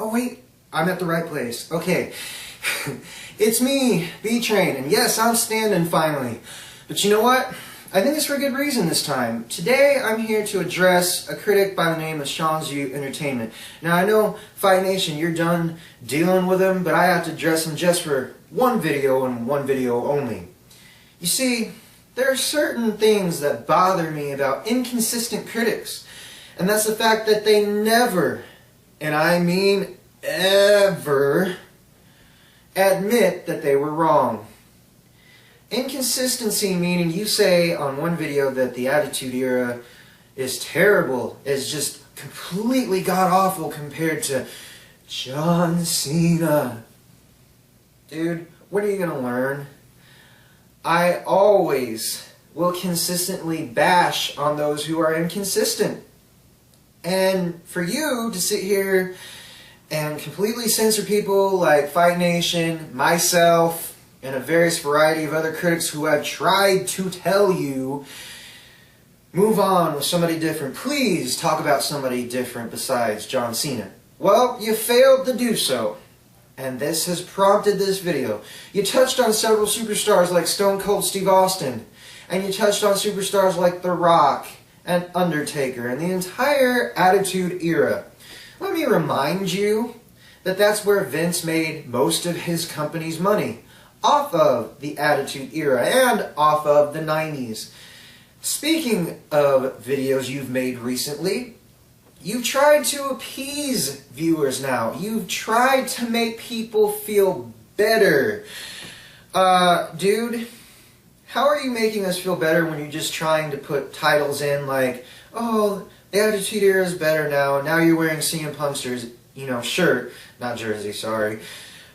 Oh wait, I'm at the right place. Okay. It's me, B-Train, and yes, I'm standing finally. But you know what? I think it's for a good reason this time. Today, I'm here to address a critic by the name of SeanzViewEnt. Now, I know, Fight Nation, you're done dealing with him, but I have to address him just for one video and one video only. You see, there are certain things that bother me about inconsistent critics, and that's the fact that they never, and I mean ever, admit that they were wrong. Inconsistency meaning you say on one video that the Attitude Era is terrible, is just completely god-awful compared to John Cena. Dude, what are you gonna learn? I always will consistently bash on those who are inconsistent. And for you to sit here and completely censor people like Fight Nation, myself, and a various variety of other critics who have tried to tell you, move on with somebody different. Please talk about somebody different besides John Cena. Well, you failed to do so. And this has prompted this video. You touched on several superstars like Stone Cold Steve Austin. And you touched on superstars like The Rock and Undertaker and the entire Attitude Era. Let me remind you that that's where Vince made most of his company's money. Off of the Attitude Era and off of the 90s. Speaking of videos you've made recently, you've tried to appease viewers now. You've tried to make people feel better. Dude, how are you making us feel better when you're just trying to put titles in like, oh, the Attitude Era is better now, and now you're wearing CM Punk's shirt, not jersey, sorry.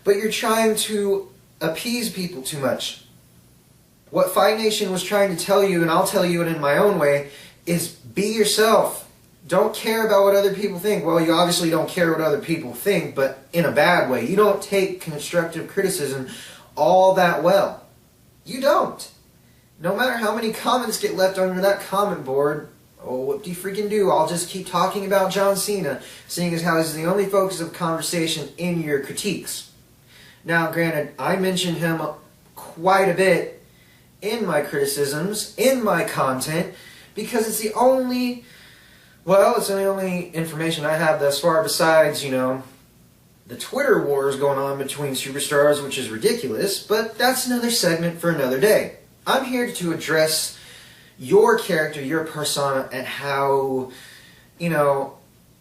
But you're trying to appease people too much. What Fight Nation was trying to tell you, and I'll tell you it in my own way, is be yourself. Don't care about what other people think. Well, you obviously don't care what other people think, but in a bad way. You don't take constructive criticism all that well. You don't. No matter how many comments get left under that comment board, oh, what do you freaking do? I'll just keep talking about John Cena, seeing as how he's the only focus of conversation in your critiques. Now, granted, I mentioned him quite a bit in my criticisms, in my content, because it's the only, well, it's the only information I have thus far besides, the Twitter wars going on between superstars, which is ridiculous, but that's another segment for another day. I'm here to address your character, your persona, and how,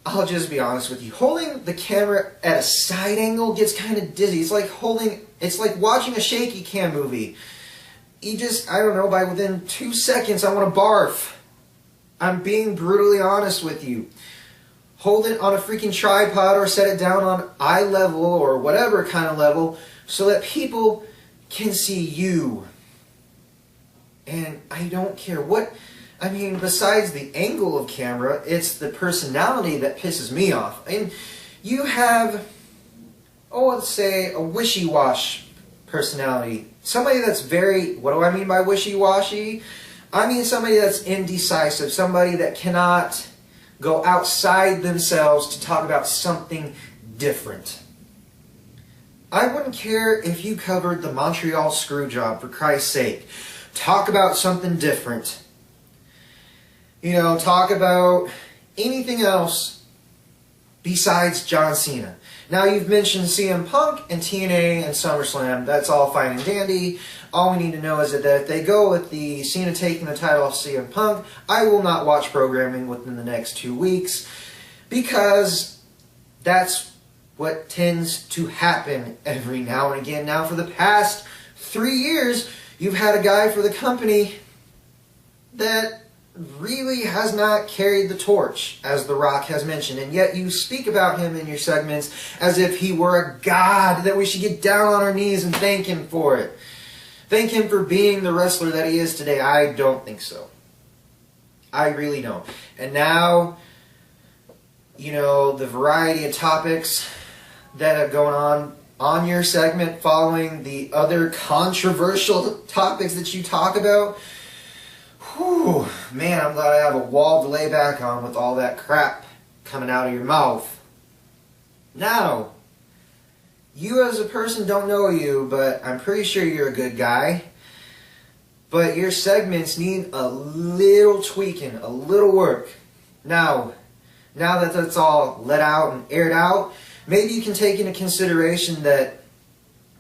I'll just be honest with you. Holding the camera at a side angle gets kind of dizzy. It's like watching a shaky cam movie. I don't know, by within 2 seconds I want to barf. I'm being brutally honest with you. Hold it on a freaking tripod or set it down on eye level or whatever kind of level so that people can see you. And I don't care besides the angle of camera, it's the personality that pisses me off. And you have, let's say, a wishy-wash personality. Somebody that's what do I mean by wishy-washy? I mean somebody that's indecisive, somebody that cannot go outside themselves to talk about something different. I wouldn't care if you covered the Montreal Screwjob, for Christ's sake. Talk about something different. Talk about anything else besides John Cena. Now, you've mentioned CM Punk and TNA and SummerSlam. That's all fine and dandy. All we need to know is that if they go with the Cena taking the title off CM Punk, I will not watch programming within the next 2 weeks because that's what tends to happen every now and again. Now, for the past 3 years, you've had a guy for the company that really has not carried the torch, as The Rock has mentioned, and yet you speak about him in your segments as if he were a god that we should get down on our knees and thank him for it. Thank him for being the wrestler that he is today. I don't think so. I really don't. And now, the variety of topics that are going on your segment following the other controversial topics that you talk about, whew, man, I'm glad I have a wall to lay back on with all that crap coming out of your mouth. Now, you as a person don't know you, but I'm pretty sure you're a good guy. But your segments need a little tweaking, a little work. Now that that's all let out and aired out, maybe you can take into consideration that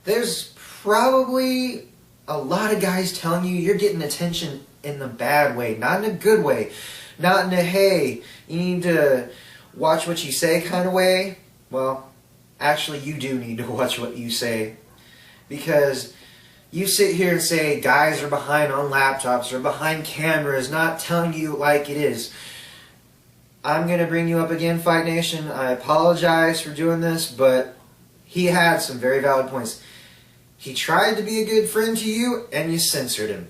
there's probably a lot of guys telling you you're getting attention in the bad way, not in a good way. Not in a, hey, you need to watch what you say kind of way. Well, actually you do need to watch what you say. Because you sit here and say guys are behind on laptops or behind cameras, not telling you like it is. I'm going to bring you up again, Fight Nation. I apologize for doing this, but he had some very valid points. He tried to be a good friend to you, and you censored him.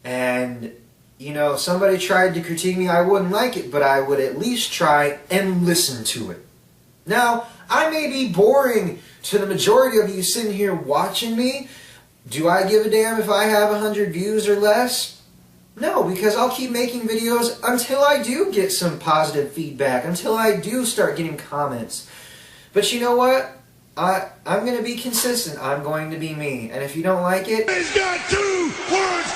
And, you know, somebody tried to critique me. I wouldn't like it, but I would at least try and listen to it. Now, I may be boring to the majority of you sitting here watching me. Do I give a damn if I have 100 views or less? No, because I'll keep making videos until I do get some positive feedback, until I do start getting comments. But you know what? I'm going to be consistent. I'm going to be me. And if you don't like it... He's got 2 words